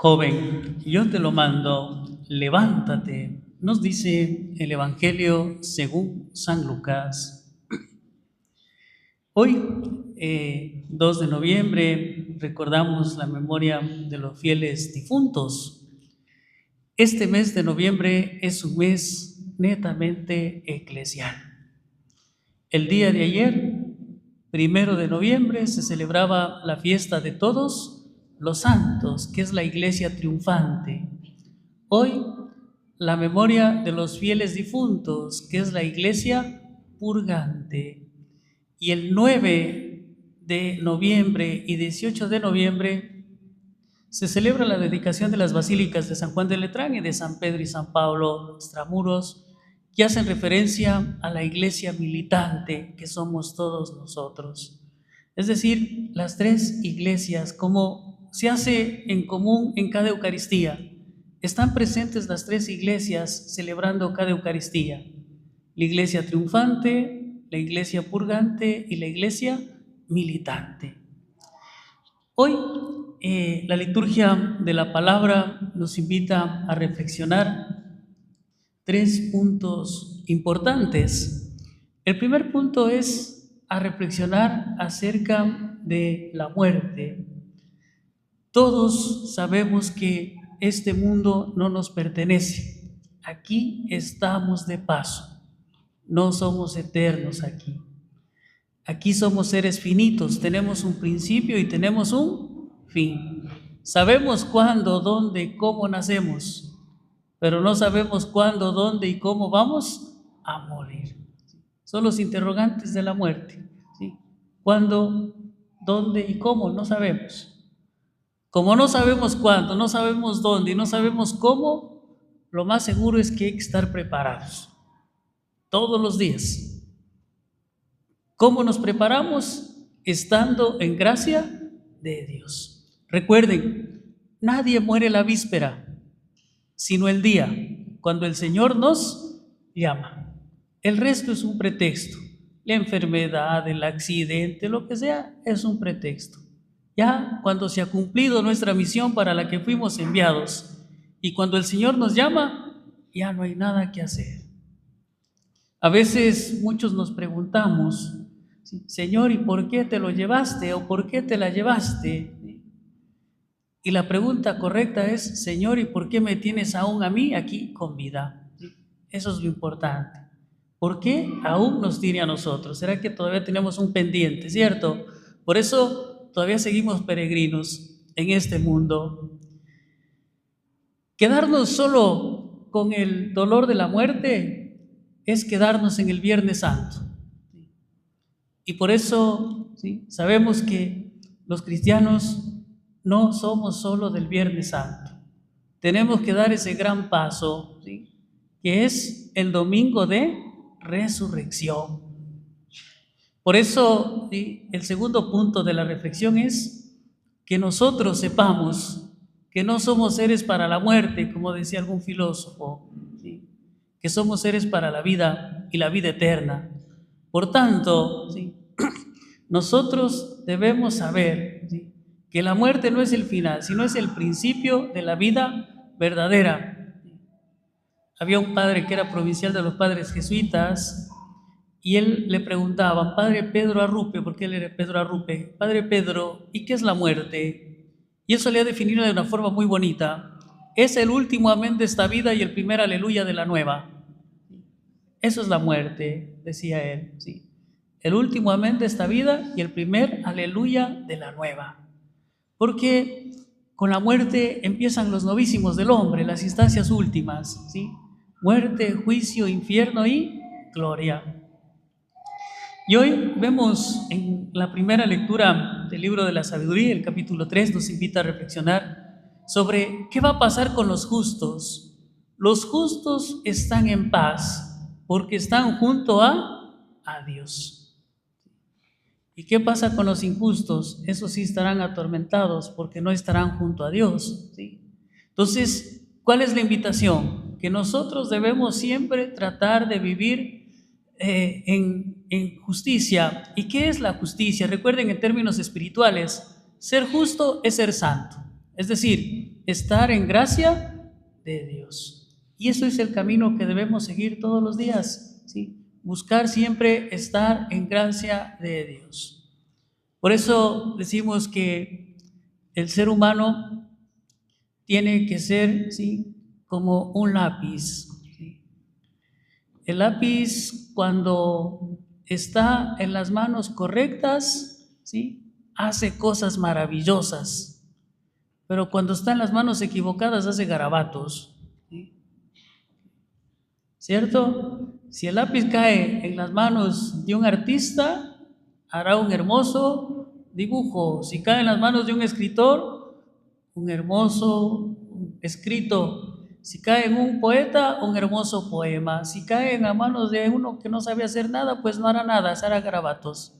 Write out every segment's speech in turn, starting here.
Joven, yo te lo mando, levántate, nos dice el Evangelio según San Lucas. Hoy, 2 de noviembre, recordamos la memoria de los fieles difuntos. Este mes de noviembre es un mes netamente eclesial. El día de ayer, 1 de noviembre, se celebraba la fiesta de todos los santos, que es la iglesia triunfante. Hoy, la memoria de los fieles difuntos, que es la iglesia purgante. Y el 9 de noviembre y 18 de noviembre se celebra la dedicación de las basílicas de San Juan de Letrán y de San Pedro y San Pablo extramuros, que hacen referencia a la iglesia militante que somos todos nosotros. Es decir, las tres iglesias, como se hace en común en cada Eucaristía, están presentes las tres iglesias celebrando cada Eucaristía: la iglesia triunfante, la iglesia purgante y la iglesia militante. Hoy la liturgia de la palabra nos invita a reflexionar 3 puntos importantes. El primer punto es a reflexionar acerca de la muerte. Todos sabemos que este mundo no nos pertenece. Aquí estamos de paso. No somos eternos aquí. Aquí somos seres finitos. Tenemos un principio y tenemos un fin. Sabemos cuándo, dónde, cómo nacemos, pero no sabemos cuándo, dónde y cómo vamos a morir. Son los interrogantes de la muerte, ¿sí? ¿Cuándo, dónde y cómo? No sabemos. Como no sabemos cuándo, no sabemos dónde y no sabemos cómo, lo más seguro es que hay que estar preparados todos los días. ¿Cómo nos preparamos? Estando en gracia de Dios. Recuerden, nadie muere la víspera, sino el día, cuando el Señor nos llama. El resto es un pretexto. La enfermedad, el accidente, lo que sea, es un pretexto. Ya cuando se ha cumplido nuestra misión para la que fuimos enviados y cuando el Señor nos llama, ya no hay nada que hacer. A veces muchos nos preguntamos: Señor, ¿y por qué te lo llevaste? ¿O por qué te la llevaste? Y la pregunta correcta es: Señor, ¿y por qué me tienes aún a mí aquí con vida? Eso es lo importante. ¿Por qué aún nos tiene a nosotros? ¿Será que todavía tenemos un pendiente, cierto? Por eso todavía seguimos peregrinos en este mundo. Quedarnos solo con el dolor de la muerte es quedarnos en el Viernes Santo. Y por eso, ¿sí?, sabemos que los cristianos no somos solo del Viernes Santo. Tenemos que dar ese gran paso, ¿sí?, que es el domingo de resurrección. Por eso, ¿sí?, el segundo punto de la reflexión es que nosotros sepamos que no somos seres para la muerte, como decía algún filósofo, ¿sí?, que somos seres para la vida y la vida eterna. Por tanto, ¿sí?, nosotros debemos saber, ¿sí?, que la muerte no es el final, sino es el principio de la vida verdadera. Había un padre que era provincial de los padres jesuitas y él le preguntaba: Padre Pedro Arrupe, porque él era Pedro Arrupe, Padre Pedro, ¿y qué es la muerte? Y eso le ha definido de una forma muy bonita: es el último amén de esta vida y el primer aleluya de la nueva. Eso es la muerte, decía él, ¿sí? El último amén de esta vida y el primer aleluya de la nueva. Porque con la muerte empiezan los novísimos del hombre, las instancias últimas, ¿sí? Muerte, juicio, infierno y gloria. Y hoy vemos en la primera lectura del libro de la sabiduría, el capítulo 3, nos invita a reflexionar sobre qué va a pasar con los justos. Los justos están en paz porque están junto a Dios. ¿Y qué pasa con los injustos? Esos sí estarán atormentados porque no estarán junto a Dios, ¿sí? Entonces, ¿cuál es la invitación? Que nosotros debemos siempre tratar de vivir en justicia. ¿Y qué es la justicia? Recuerden, en términos espirituales, ser justo es ser santo. Es decir, estar en gracia de Dios. Y eso es el camino que debemos seguir todos los días, ¿sí? Buscar siempre estar en gracia de Dios. Por eso decimos que el ser humano tiene que ser, ¿sí?, como un lápiz. ¿Sí? El lápiz, cuando está en las manos correctas, ¿sí?, hace cosas maravillosas, pero cuando está en las manos equivocadas hace garabatos, ¿sí? ¿Cierto? Si el lápiz cae en las manos de un artista, hará un hermoso dibujo. Si cae en las manos de un escritor, un hermoso escrito. Si cae en un poeta, un hermoso poema. Si cae en las manos de uno que no sabe hacer nada, pues no hará nada, hará garabatos.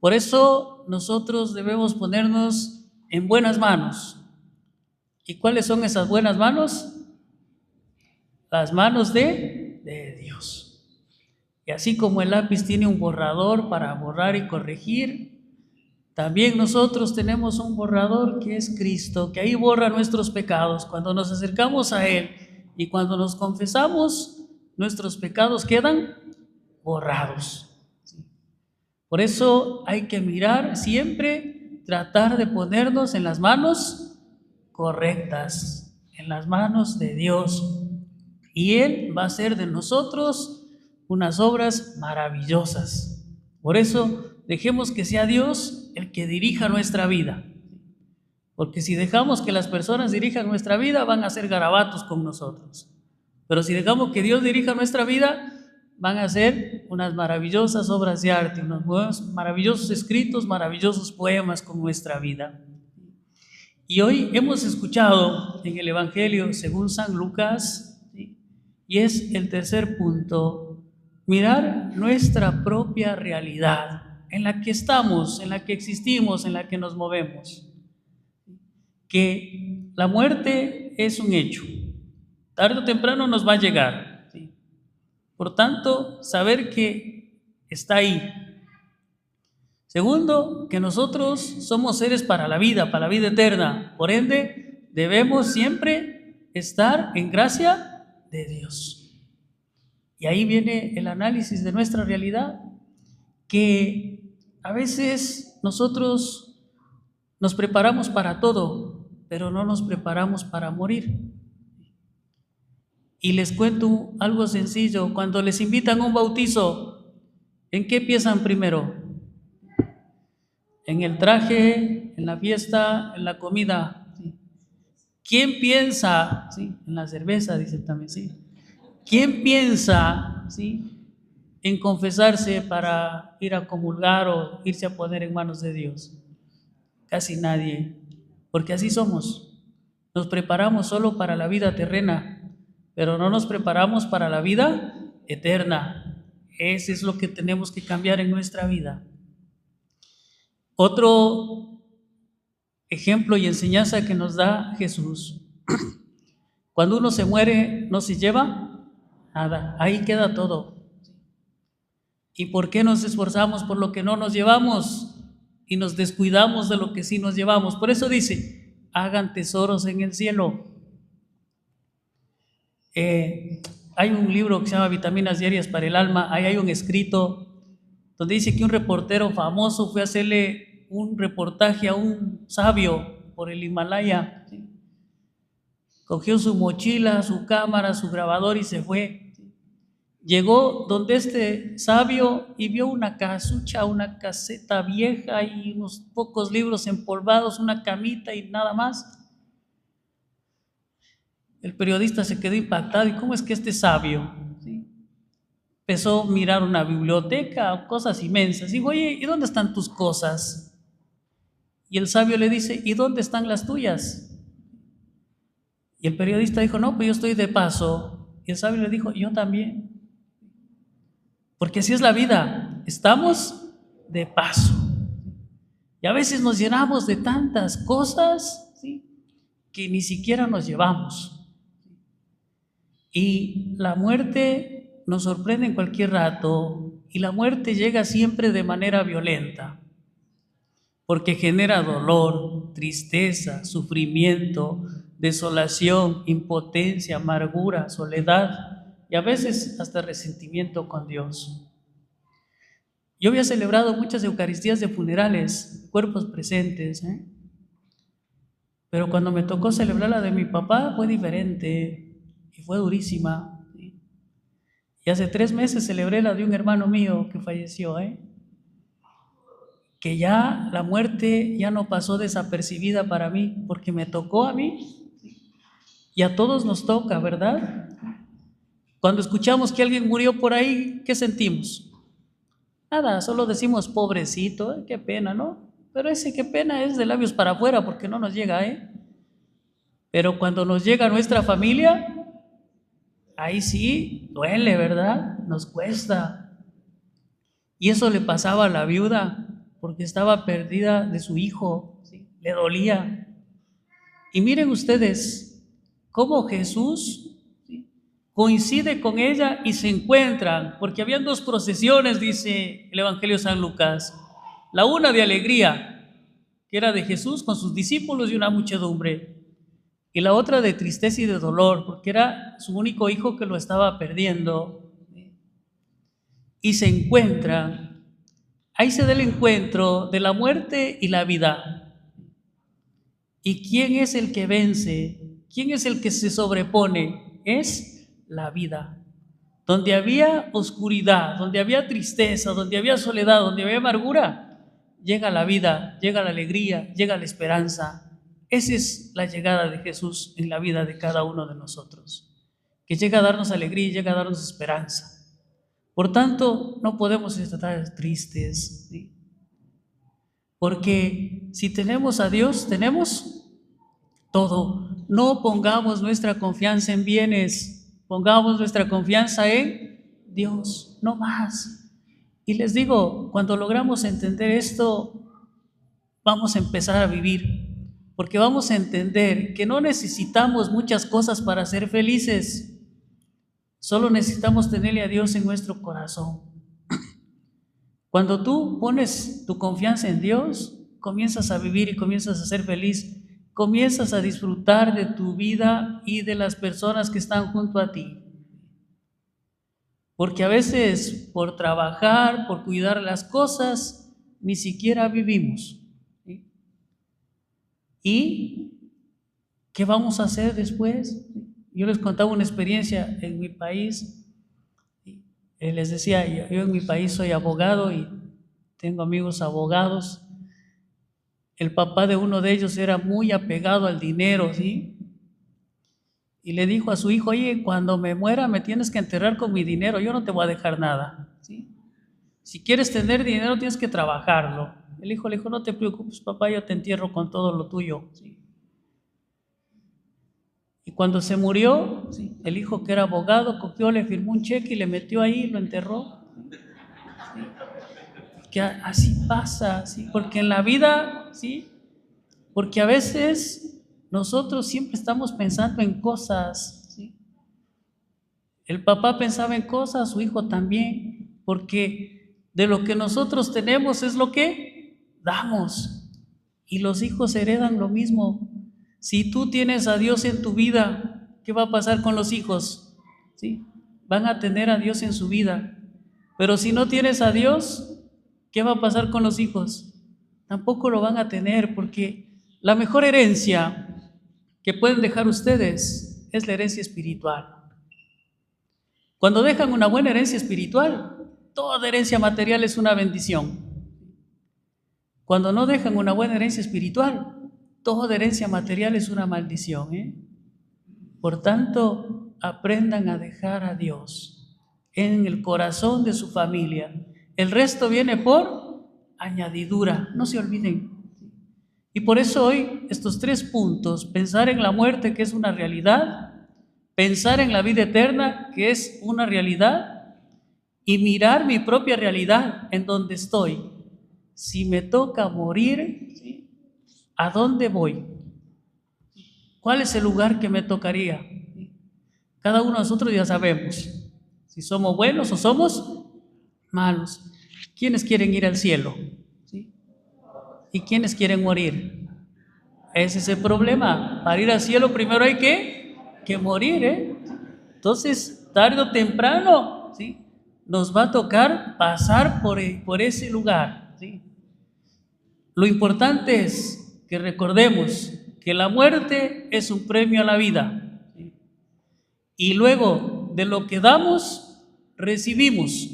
Por eso nosotros debemos ponernos en buenas manos. ¿Y cuáles son esas buenas manos? Las manos de Dios. Y así como el lápiz tiene un borrador para borrar y corregir, también nosotros tenemos un borrador que es Cristo, que ahí borra nuestros pecados. Cuando nos acercamos a Él y cuando nos confesamos, nuestros pecados quedan borrados. Por eso hay que mirar siempre, tratar de ponernos en las manos correctas, en las manos de Dios. Y Él va a hacer de nosotros unas obras maravillosas. Por eso dejemos que sea Dios el que dirija nuestra vida. Porque si dejamos que las personas dirijan nuestra vida, van a hacer garabatos con nosotros. Pero si dejamos que Dios dirija nuestra vida, van a hacer unas maravillosas obras de arte, unos maravillosos escritos, maravillosos poemas con nuestra vida. Y hoy hemos escuchado en el Evangelio según San Lucas, y es el tercer punto, mirar nuestra propia realidad, en la que estamos, en la que existimos, en la que nos movemos. Que la muerte es un hecho, tarde o temprano nos va a llegar, ¿sí? Por tanto, saber que está ahí. Segundo, que nosotros somos seres para la vida eterna, por ende, debemos siempre estar en gracia de Dios. Y ahí viene el análisis de nuestra realidad, que a veces nosotros nos preparamos para todo, pero no nos preparamos para morir. Y les cuento algo sencillo: cuando les invitan a un bautizo, ¿en qué piensan primero? En el traje, en la fiesta, en la comida. ¿Quién piensa? ¿Sí? En la cerveza, dicen también, ¿sí? ¿Quién piensa, ¿sí?, en confesarse para ir a comulgar o irse a poner en manos de Dios? Casi nadie, porque así somos. Nos preparamos solo para la vida terrena, pero no nos preparamos para la vida eterna. Eso es lo que tenemos que cambiar en nuestra vida. Otro ejemplo y enseñanza que nos da Jesús: cuando uno se muere, no se lleva nada, ahí queda todo. ¿Y por qué nos esforzamos por lo que no nos llevamos y nos descuidamos de lo que sí nos llevamos? Por eso dice: hagan tesoros en el cielo. Hay un libro que se llama Vitaminas Diarias para el Alma. Ahí hay un escrito donde dice que un reportero famoso fue a hacerle un reportaje a un sabio por el Himalaya, ¿sí? Cogió su mochila, su cámara, su grabador y se fue. Llegó donde este sabio y vio una casucha, una caseta vieja y unos pocos libros empolvados, una camita y nada más. El periodista se quedó impactado: ¿y cómo es que este sabio, ¿sí?, empezó a mirar una biblioteca, cosas inmensas? Dijo: oye, ¿y dónde están tus cosas? Y el sabio le dice: ¿y dónde están las tuyas? Y el periodista dijo: no, pues yo estoy de paso. Y el sabio le dijo: yo también. Porque así es la vida, estamos de paso. Y a veces nos llenamos de tantas cosas, ¿sí?, que ni siquiera nos llevamos. Y la muerte nos sorprende en cualquier rato, y la muerte llega siempre de manera violenta, porque genera dolor, tristeza, sufrimiento, desolación, impotencia, amargura, soledad y a veces hasta resentimiento con Dios. Yo había celebrado muchas Eucaristías de funerales, cuerpos presentes, pero cuando me tocó celebrar la de mi papá fue diferente y fue durísima. Y hace 3 meses celebré la de un hermano mío que falleció, que ya la muerte ya no pasó desapercibida para mí, porque me tocó a mí y a todos nos toca, ¿verdad? Cuando escuchamos que alguien murió por ahí, ¿qué sentimos? Nada, solo decimos pobrecito, qué pena, ¿no? Pero ese qué pena es de labios para afuera porque no nos llega, Pero cuando nos llega a nuestra familia, ahí sí duele, ¿verdad? Nos cuesta. Y eso le pasaba a la viuda porque estaba perdida de su hijo, ¿sí? Le dolía. Y miren ustedes cómo Jesús, ¿sí?, coincide con ella y se encuentran, porque habían 2 procesiones, dice el Evangelio de San Lucas. La una de alegría, que era de Jesús con sus discípulos y una muchedumbre, y la otra de tristeza y de dolor, porque era su único hijo que lo estaba perdiendo. Y se encuentran, ahí se da el encuentro de la muerte y la vida. ¿Y quién es el que vence? ¿Quién es el que se sobrepone? Es la vida. Donde había oscuridad, donde había tristeza, donde había soledad, donde había amargura, llega la vida, llega la alegría, llega la esperanza. Esa es la llegada de Jesús en la vida de cada uno de nosotros, que llega a darnos alegría y llega a darnos esperanza. Por tanto, no podemos estar tristes, ¿sí? Porque si tenemos a Dios, tenemos todo. No pongamos nuestra confianza en bienes, pongamos nuestra confianza en Dios, no más. Y les digo, cuando logramos entender esto, vamos a empezar a vivir, porque vamos a entender que no necesitamos muchas cosas para ser felices, solo necesitamos tenerle a Dios en nuestro corazón. Cuando tú pones tu confianza en Dios, comienzas a vivir y comienzas a ser feliz, comienzas a disfrutar de tu vida y de las personas que están junto a ti. Porque a veces por trabajar, por cuidar las cosas, ni siquiera vivimos. ¿Sí? ¿Y qué vamos a hacer después? Yo les contaba una experiencia en mi país. Les decía, yo en mi país soy abogado y tengo amigos abogados. El papá de uno de ellos era muy apegado al dinero, ¿sí? Y le dijo a su hijo, oye, cuando me muera me tienes que enterrar con mi dinero, yo no te voy a dejar nada, ¿sí? Si quieres tener dinero tienes que trabajarlo. El hijo le dijo, no te preocupes, papá, yo te entierro con todo lo tuyo, ¿sí? Y cuando se murió, ¿sí?, el hijo, que era abogado, cogió, le firmó un cheque y le metió ahí y lo enterró. ¿Sí? Que así pasa, ¿sí? Porque en la vida, ¿sí?, porque a veces nosotros siempre estamos pensando en cosas, ¿sí? El papá pensaba en cosas, su hijo también, porque de lo que nosotros tenemos es lo que damos, y los hijos heredan lo mismo. Si tú tienes a Dios en tu vida, ¿qué va a pasar con los hijos? ¿Sí? Van a tener a Dios en su vida. Pero si no tienes a Dios, ¿qué va a pasar con los hijos? Tampoco lo van a tener, porque la mejor herencia que pueden dejar ustedes es la herencia espiritual. Cuando dejan una buena herencia espiritual, toda herencia material es una bendición. Cuando no dejan una buena herencia espiritual, toda herencia material es una maldición, Por tanto, aprendan a dejar a Dios en el corazón de su familia. El resto viene por añadidura, no se olviden. Y por eso hoy estos 3 puntos: pensar en la muerte, que es una realidad; pensar en la vida eterna, que es una realidad; y mirar mi propia realidad, en donde estoy. Si me toca morir, ¿sí?, ¿a dónde voy? ¿Cuál es el lugar que me tocaría? Cada uno de nosotros ya sabemos si somos buenos o somos malos. ¿Quiénes quieren ir al cielo? ¿Sí? ¿Y quiénes quieren morir? Ese es el problema. Para ir al cielo primero hay que morir, ¿eh? Entonces, tarde o temprano, ¿sí?, nos va a tocar pasar por ese lugar, ¿sí? Lo importante es que recordemos que la muerte es un premio a la vida, ¿sí? Y luego de lo que damos, recibimos.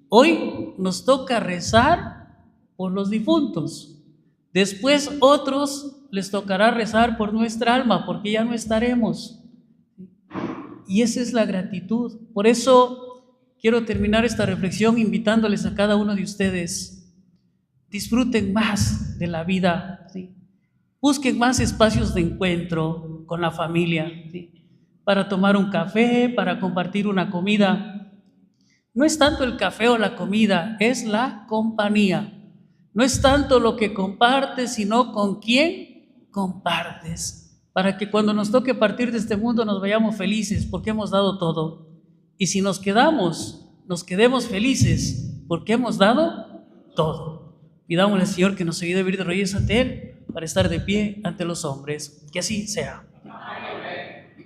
Hoy nos toca rezar por los difuntos. Después otros les tocará rezar por nuestra alma, porque ya no estaremos. Y esa es la gratitud. Por eso quiero terminar esta reflexión invitándoles a cada uno de ustedes: disfruten más de la vida, ¿sí? Busquen más espacios de encuentro con la familia, ¿sí?, para tomar un café, para compartir una comida. No es tanto el café o la comida, es la compañía. No es tanto lo que compartes, sino con quién compartes, para que cuando nos toque partir de este mundo nos vayamos felices porque hemos dado todo. Y si nos quedemos felices porque hemos dado todo. Pidámosle al Señor que nos ayude a vivir de rodillas ante Él para estar de pie ante los hombres. Que así sea.